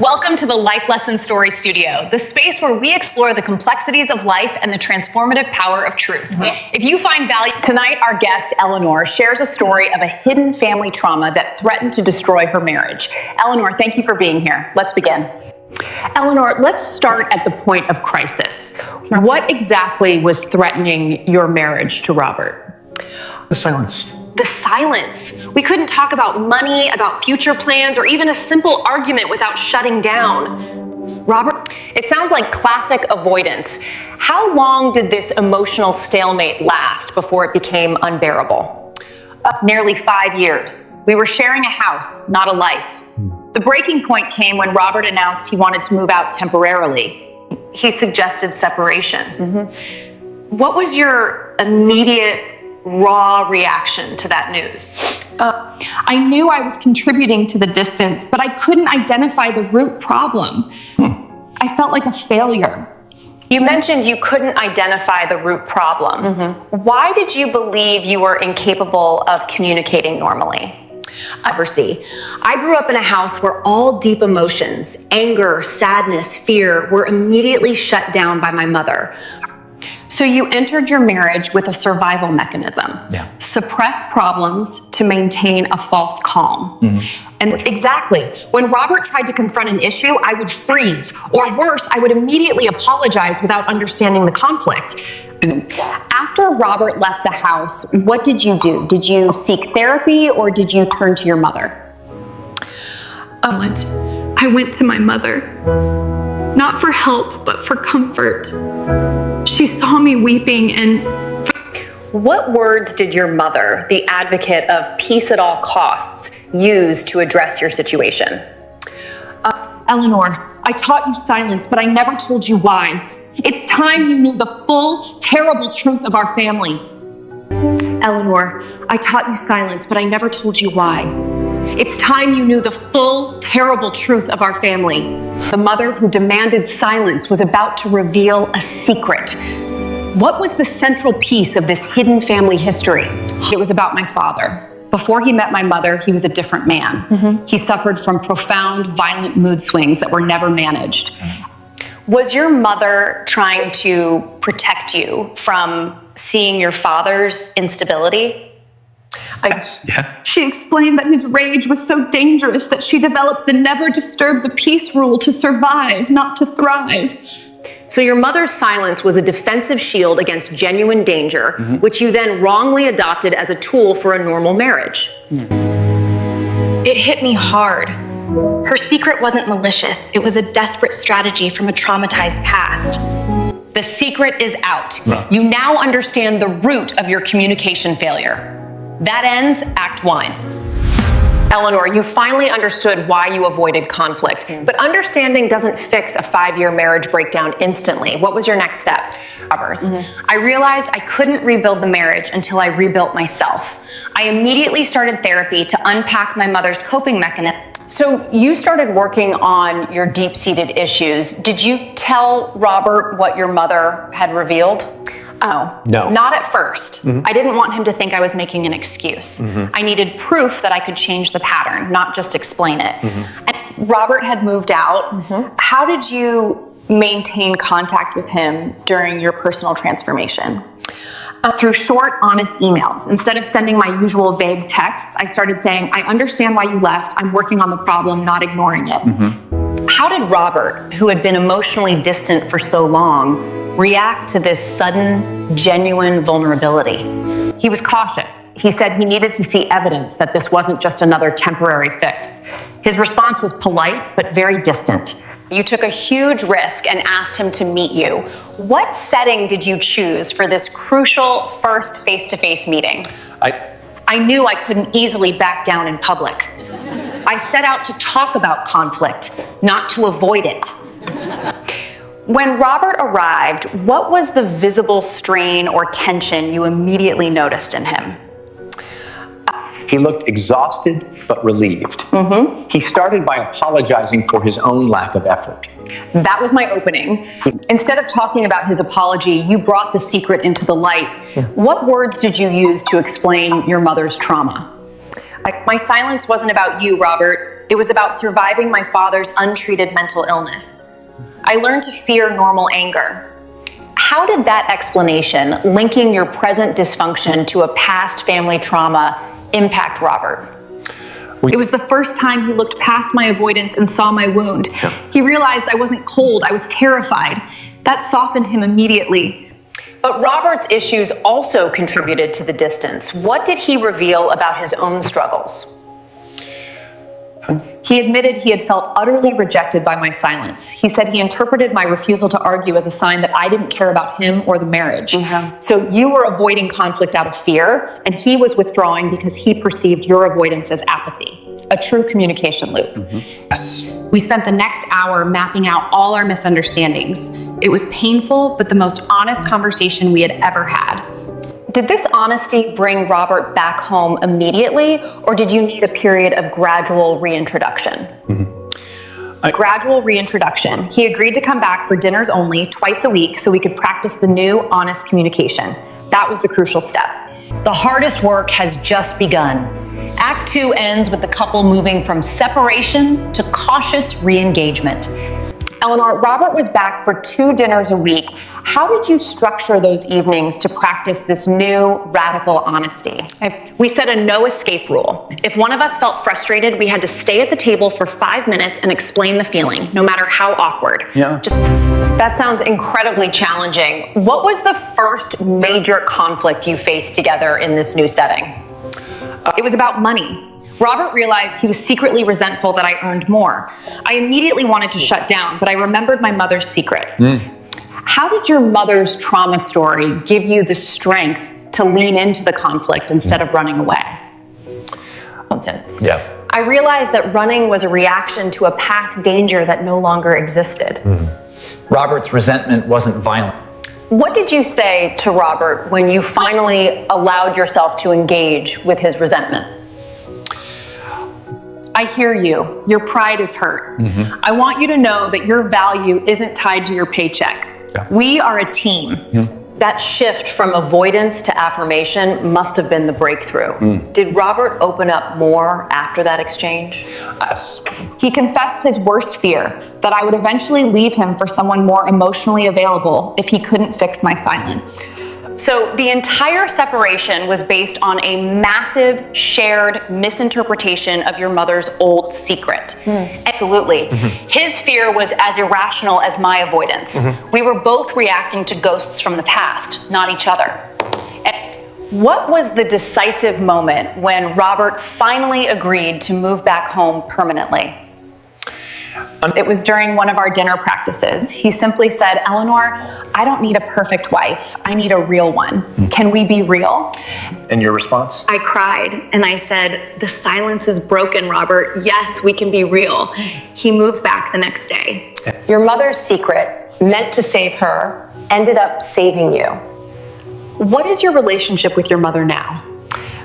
Welcome to the Life Lesson Story Studio, the space where we explore the complexities of life and the transformative power of truth. If you find value, tonight our guest, Eleanor, shares a story of a hidden family trauma that threatened to destroy her marriage. Eleanor, thank you for being here. Let's begin. Eleanor, let's start at the point of crisis. What exactly was threatening your marriage to Robert? The silence. The silence. We couldn't talk about money, about future plans, or even a simple argument without shutting down. Robert, it sounds like classic avoidance. How long did this emotional stalemate last before it became unbearable? Nearly 5 years. We were sharing a house, not a life. The breaking point came when Robert announced he wanted to move out temporarily. He suggested separation. What was your immediate raw reaction to that news? I knew I was contributing to the distance, but I couldn't identify the root problem. I felt like a failure. You mentioned you couldn't identify the root problem. Why did you believe you were incapable of communicating normally? I grew up in a house where all deep emotions, anger, sadness, fear, were immediately shut down by my mother. So you entered your marriage with a survival mechanism. Suppress problems to maintain a false calm. And exactly, when Robert tried to confront an issue, I would freeze, or worse, I would immediately apologize without understanding the conflict. After Robert left the house, what did you do? Did you seek therapy or did you turn to your mother? I went to my mother, not for help, but for comfort. She saw me weeping and... What words did your mother, the advocate of peace at all costs, use to address your situation? Eleanor, I taught you silence, but I never told you why. It's time you knew the full, terrible truth of our family. Eleanor, I taught you silence, but I never told you why. It's time you knew the full, terrible truth of our family. The mother who demanded silence was about to reveal a secret. What was the central piece of this hidden family history? It was about my father. Before he met my mother, he was a different man. He suffered from profound, violent mood swings that were never managed. Was your mother trying to protect you from seeing your father's instability? She explained that his rage was so dangerous that she developed the never disturb the peace rule to survive, not to thrive. So your mother's silence was a defensive shield against genuine danger, which you then wrongly adopted as a tool for a normal marriage. It hit me hard. Her secret wasn't malicious. It was a desperate strategy from a traumatized past. The secret is out. You now understand the root of your communication failure. That ends Act 1. Eleanor, you finally understood why you avoided conflict, but understanding doesn't fix a 5-year marriage breakdown instantly. What was your next step? I realized I couldn't rebuild the marriage until I rebuilt myself. I immediately started therapy to unpack my mother's coping mechanism. So you started working on your deep-seated issues. Did you tell Robert what your mother had revealed? No. Not at first. I didn't want him to think I was making an excuse. I needed proof that I could change the pattern, not just explain it. And Robert had moved out. How did you maintain contact with him during your personal transformation? Through short, honest emails. Instead of sending my usual vague texts, I started saying, I understand why you left. I'm working on the problem, not ignoring it. How did Robert, who had been emotionally distant for so long, react to this sudden, genuine vulnerability? He was cautious. He said he needed to see evidence that this wasn't just another temporary fix. His response was polite, but very distant. You took a huge risk and asked him to meet you. What setting did you choose for this crucial first face-to-face meeting? I knew I couldn't easily back down in public. I set out to talk about conflict, not to avoid it. When Robert arrived, what was the visible strain or tension you immediately noticed in him? He looked exhausted but relieved. He started by apologizing for his own lack of effort. That was my opening. Instead of talking about his apology, you brought the secret into the light. What words did you use to explain your mother's trauma? My silence wasn't about you, Robert. It was about surviving my father's untreated mental illness. I learned to fear normal anger. How did that explanation, linking your present dysfunction to a past family trauma, impact Robert? It was the first time he looked past my avoidance and saw my wound. He realized I wasn't cold, I was terrified. That softened him immediately. But Robert's issues also contributed to the distance. What did he reveal about his own struggles? He admitted he had felt utterly rejected by my silence. He said he interpreted my refusal to argue as a sign that I didn't care about him or the marriage. So you were avoiding conflict out of fear, and he was withdrawing because he perceived your avoidance as apathy. A true communication loop. Yes. We spent the next hour mapping out all our misunderstandings. It was painful, but the most honest conversation we had ever had. Did this honesty bring Robert back home immediately, or did you need a period of gradual reintroduction? Gradual reintroduction. He agreed to come back for dinners only, twice a week, so we could practice the new, honest communication. That was the crucial step. The hardest work has just begun. Act 2 ends with the couple moving from separation to cautious re-engagement. Eleanor, Robert was back for 2 dinners a week. How did you structure those evenings to practice this new, radical honesty? We set a no escape rule. If one of us felt frustrated, we had to stay at the table for 5 minutes and explain the feeling, no matter how awkward. That sounds incredibly challenging. What was the first major conflict you faced together in this new setting? It was about money. Robert realized he was secretly resentful that I earned more. I immediately wanted to shut down, but I remembered my mother's secret. How did your mother's trauma story give you the strength to lean into the conflict instead of running away? I realized that running was a reaction to a past danger that no longer existed. Robert's resentment wasn't violent. What did you say to Robert when you finally allowed yourself to engage with his resentment? I hear you. Your pride is hurt. I want you to know that your value isn't tied to your paycheck. We are a team. That shift from avoidance to affirmation must have been the breakthrough. Did Robert open up more after that exchange? Yes. He confessed his worst fear, that I would eventually leave him for someone more emotionally available if he couldn't fix my silence. So the entire separation was based on a massive shared misinterpretation of your mother's old secret. Absolutely. His fear was as irrational as my avoidance. We were both reacting to ghosts from the past, not each other. And what was the decisive moment when Robert finally agreed to move back home permanently? It was during one of our dinner practices. He simply said, Eleanor, I don't need a perfect wife. I need a real one. Can we be real? And your response? I cried and I said, the silence is broken, Robert. Yes, we can be real. He moved back the next day. Your mother's secret, meant to save her, ended up saving you. What is your relationship with your mother now?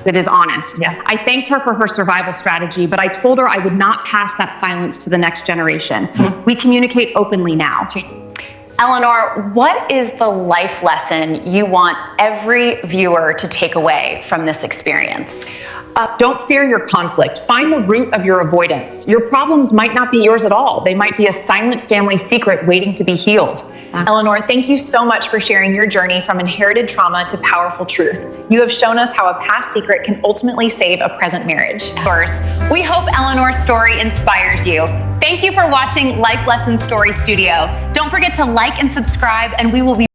That is honest. I thanked her for her survival strategy, but I told her I would not pass that silence to the next generation. We communicate openly now. Eleanor, what is the life lesson you want every viewer to take away from this experience? Don't fear your conflict. Find the root of your avoidance. Your problems might not be yours at all. They might be a silent family secret waiting to be healed. Eleanor, thank you so much for sharing your journey from inherited trauma to powerful truth. You have shown us how a past secret can ultimately save a present marriage. We hope Eleanor's story inspires you. Thank you for watching Life Lesson Story Studio. Don't forget to like and subscribe, and we will be